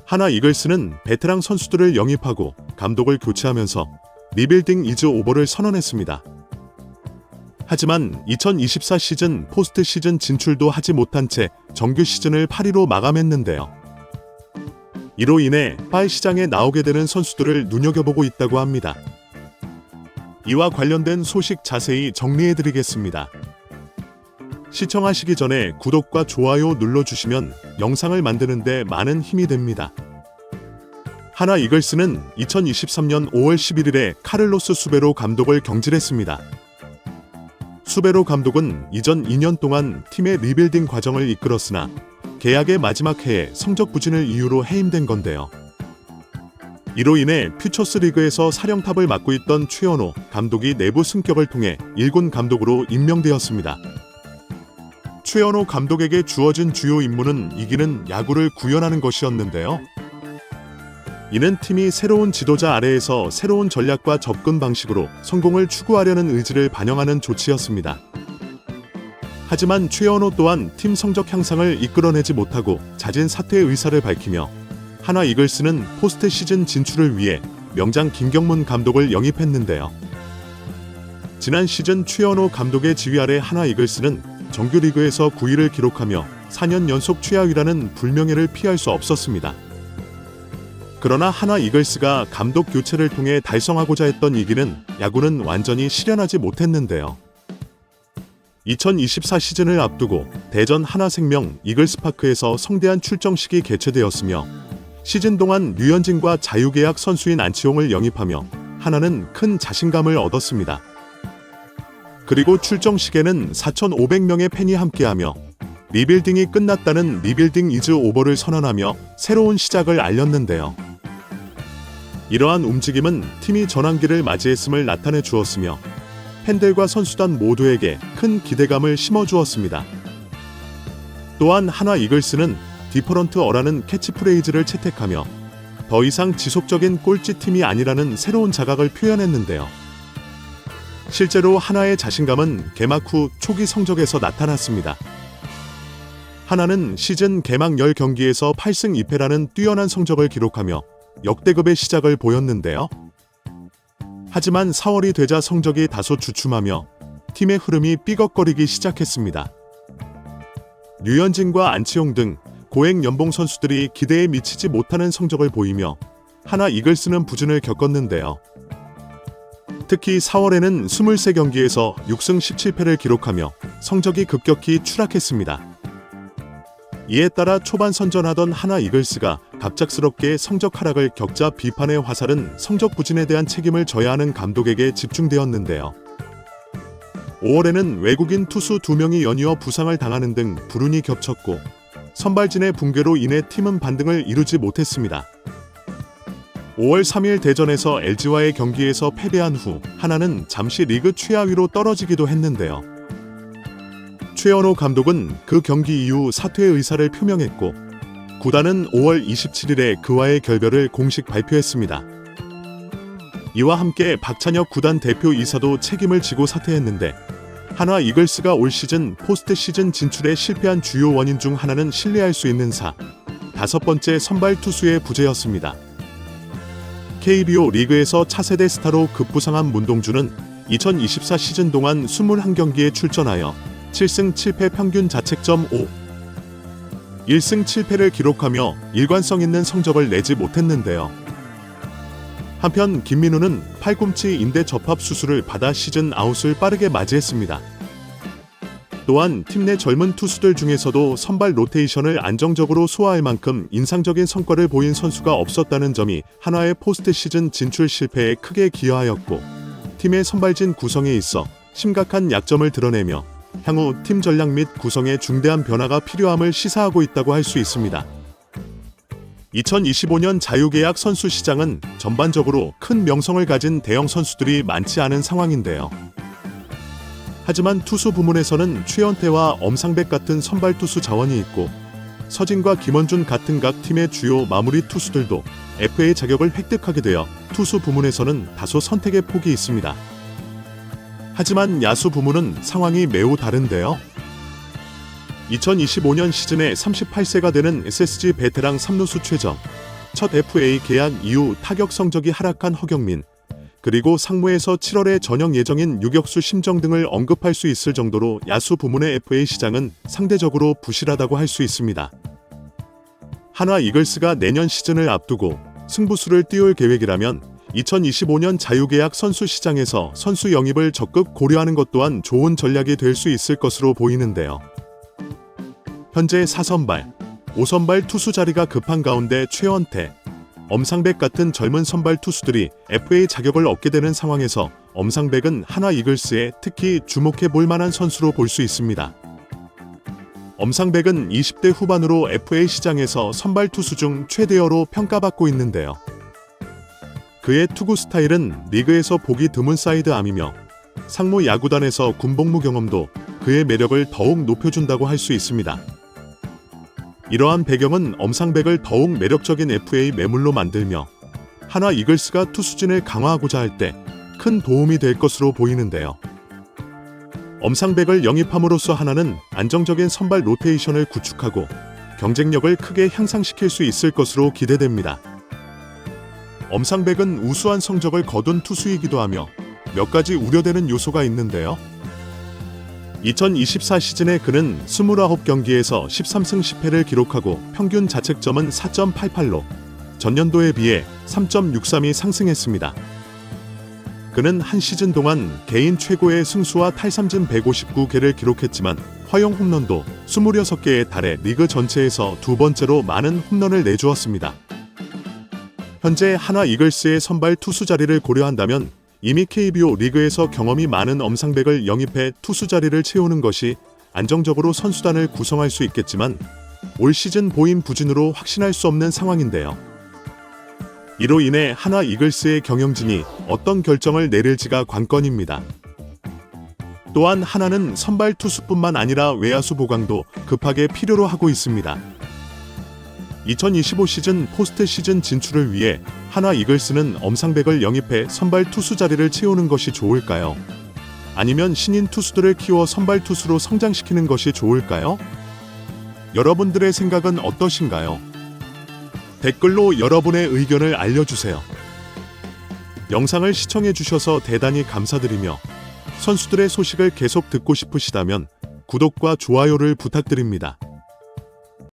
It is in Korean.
하나 이글스는 베테랑 선수들을 영입하고 감독을 교체하면서 리빌딩 이즈 오버를 선언했습니다. 하지만 2024 시즌 포스트 시즌 진출도 하지 못한 채 정규 시즌을 8위로 마감했는데요. 이로 인해 파이 시장에 나오게 되는 선수들을 눈여겨보고 있다고 합니다. 이와 관련된 소식 자세히 정리해드리겠습니다. 시청하시기 전에 구독과 좋아요 눌러주시면 영상을 만드는 데 많은 힘이 됩니다. 하나 이글스는 2023년 5월 11일에 카를로스 수베로 감독을 경질했습니다. 수베로 감독은 이전 2년 동안 팀의 리빌딩 과정을 이끌었으나 계약의 마지막 해에 성적 부진을 이유로 해임된 건데요. 이로 인해 퓨처스 리그에서 사령탑을 맡고 있던 최연호 감독이 내부 승격을 통해 1군 감독으로 임명되었습니다. 최연호 감독에게 주어진 주요 임무는 이기는 야구를 구현하는 것이었는데요. 이는 팀이 새로운 지도자 아래에서 새로운 전략과 접근 방식으로 성공을 추구하려는 의지를 반영하는 조치였습니다. 하지만 최연호 또한 팀 성적 향상을 이끌어내지 못하고 잦은 사퇴의 의사를 밝히며 하나 이글스는 포스트 시즌 진출을 위해 명장 김경문 감독을 영입했는데요. 지난 시즌 최연호 감독의 지휘 아래 하나 이글스는 정규리그에서 9위를 기록하며 4년 연속 최하위라는 불명예를 피할 수 없었습니다. 그러나 하나 이글스가 감독 교체를 통해 달성하고자 했던 이기는 야구는 완전히 실현하지 못했는데요. 2024 시즌을 앞두고 대전 하나생명 이글스파크에서 성대한 출정식이 개최되었으며 시즌 동안 류현진과 자유계약 선수인 안치홍을 영입하며 하나는 큰 자신감을 얻었습니다. 그리고 출정식에는 4,500명의 팬이 함께하며 리빌딩이 끝났다는 리빌딩 이즈 오버를 선언하며 새로운 시작을 알렸는데요. 이러한 움직임은 팀이 전환기를 맞이했음을 나타내 주었으며 팬들과 선수단 모두에게 큰 기대감을 심어주었습니다. 또한 하나 이글스는 디퍼런트 어라는 캐치프레이즈를 채택하며 더 이상 지속적인 꼴찌팀이 아니라는 새로운 자각을 표현했는데요. 실제로 하나의 자신감은 개막 후 초기 성적에서 나타났습니다. 하나는 시즌 개막 10경기에서 8승 2패라는 뛰어난 성적을 기록하며 역대급의 시작을 보였는데요. 하지만 4월이 되자 성적이 다소 주춤하며 팀의 흐름이 삐걱거리기 시작했습니다. 류현진과 안치홍 등 고액 연봉 선수들이 기대에 미치지 못하는 성적을 보이며 하나 이글스는 부진을 겪었는데요. 특히 4월에는 23경기에서 6승 17패를 기록하며 성적이 급격히 추락했습니다. 이에 따라 초반 선전하던 하나 이글스가 갑작스럽게 성적 하락을 겪자 비판의 화살은 성적 부진에 대한 책임을 져야 하는 감독에게 집중되었는데요. 5월에는 외국인 투수 2명이 연이어 부상을 당하는 등 불운이 겹쳤고 선발진의 붕괴로 인해 팀은 반등을 이루지 못했습니다. 5월 3일 대전에서 LG와의 경기에서 패배한 후 하나는 잠시 리그 최하위로 떨어지기도 했는데요. 최연호 감독은 그 경기 이후 사퇴의 의사를 표명했고 구단은 5월 27일에 그와의 결별을 공식 발표했습니다. 이와 함께 박찬혁 구단 대표이사도 책임을 지고 사퇴했는데 하나 이글스가 올 시즌 포스트 시즌 진출에 실패한 주요 원인 중 하나는 신뢰할 수 있는 5번째 선발 투수의 부재였습니다. KBO 리그에서 차세대 스타로 급부상한 문동주는 2024 시즌 동안 21경기에 출전하여 7승 7패 평균 자책점 5, 1승 7패를 기록하며 일관성 있는 성적을 내지 못했는데요. 한편 김민우는 팔꿈치 인대 접합 수술을 받아 시즌 아웃을 빠르게 맞이했습니다. 또한 팀 내 젊은 투수들 중에서도 선발 로테이션을 안정적으로 소화할 만큼 인상적인 성과를 보인 선수가 없었다는 점이 하나의 포스트 시즌 진출 실패에 크게 기여하였고 팀의 선발진 구성에 있어 심각한 약점을 드러내며 향후 팀 전략 및 구성에 중대한 변화가 필요함을 시사하고 있다고 할 수 있습니다. 2025년 자유계약 선수 시장은 전반적으로 큰 명성을 가진 대형 선수들이 많지 않은 상황인데요. 하지만 투수 부문에서는 최연태와 엄상백 같은 선발 투수 자원이 있고 서진과 김원준 같은 각 팀의 주요 마무리 투수들도 FA 자격을 획득하게 되어 투수 부문에서는 다소 선택의 폭이 있습니다. 하지만 야수 부문은 상황이 매우 다른데요. 2025년 시즌에 38세가 되는 SSG 베테랑 3루수 최정, 첫 FA 계약 이후 타격 성적이 하락한 허경민, 그리고 상무에서 7월에 전역 예정인 유격수 심정 등을 언급할 수 있을 정도로 야수 부문의 FA 시장은 상대적으로 부실하다고 할 수 있습니다. 한화 이글스가 내년 시즌을 앞두고 승부수를 띄울 계획이라면 2025년 자유계약 선수 시장에서 선수 영입을 적극 고려하는 것 또한 좋은 전략이 될 수 있을 것으로 보이는데요. 현재 4선발, 5선발 투수 자리가 급한 가운데 최원태, 엄상백 같은 젊은 선발 투수들이 FA 자격을 얻게 되는 상황에서 엄상백은 한화 이글스에 특히 주목해 볼 만한 선수로 볼 수 있습니다. 엄상백은 20대 후반으로 FA 시장에서 선발 투수 중 최대어로 평가받고 있는데요. 그의 투구 스타일은 리그에서 보기 드문 사이드암이며 상무 야구단에서 군복무 경험도 그의 매력을 더욱 높여준다고 할 수 있습니다. 이러한 배경은 엄상백을 더욱 매력적인 FA 매물로 만들며 한화 이글스가 투수진을 강화하고자 할 때 큰 도움이 될 것으로 보이는데요. 엄상백을 영입함으로써 한화는 안정적인 선발 로테이션을 구축하고 경쟁력을 크게 향상시킬 수 있을 것으로 기대됩니다. 엄상백은 우수한 성적을 거둔 투수이기도 하며 몇 가지 우려되는 요소가 있는데요. 2024 시즌에 그는 29경기에서 13승 10패를 기록하고 평균 자책점은 4.88로 전년도에 비해 3.63이 상승했습니다. 그는 한 시즌 동안 개인 최고의 승수와 탈삼진 159개를 기록했지만 허용 홈런도 26개에 달해 리그 전체에서 두 번째로 많은 홈런을 내주었습니다. 현재 한화 이글스의 선발 투수 자리를 고려한다면 이미 KBO 리그에서 경험이 많은 엄상백을 영입해 투수 자리를 채우는 것이 안정적으로 선수단을 구성할 수 있겠지만 올 시즌 보임 부진으로 확신할 수 없는 상황인데요. 이로 인해 한화 이글스의 경영진이 어떤 결정을 내릴지가 관건입니다. 또한 한화는 선발 투수뿐만 아니라 외야수 보강도 급하게 필요로 하고 있습니다. 2025 시즌 포스트 시즌 진출을 위해 한화 이글스는 엄상백을 영입해 선발 투수 자리를 채우는 것이 좋을까요? 아니면 신인 투수들을 키워 선발 투수로 성장시키는 것이 좋을까요? 여러분들의 생각은 어떠신가요? 댓글로 여러분의 의견을 알려주세요. 영상을 시청해주셔서 대단히 감사드리며 선수들의 소식을 계속 듣고 싶으시다면 구독과 좋아요를 부탁드립니다.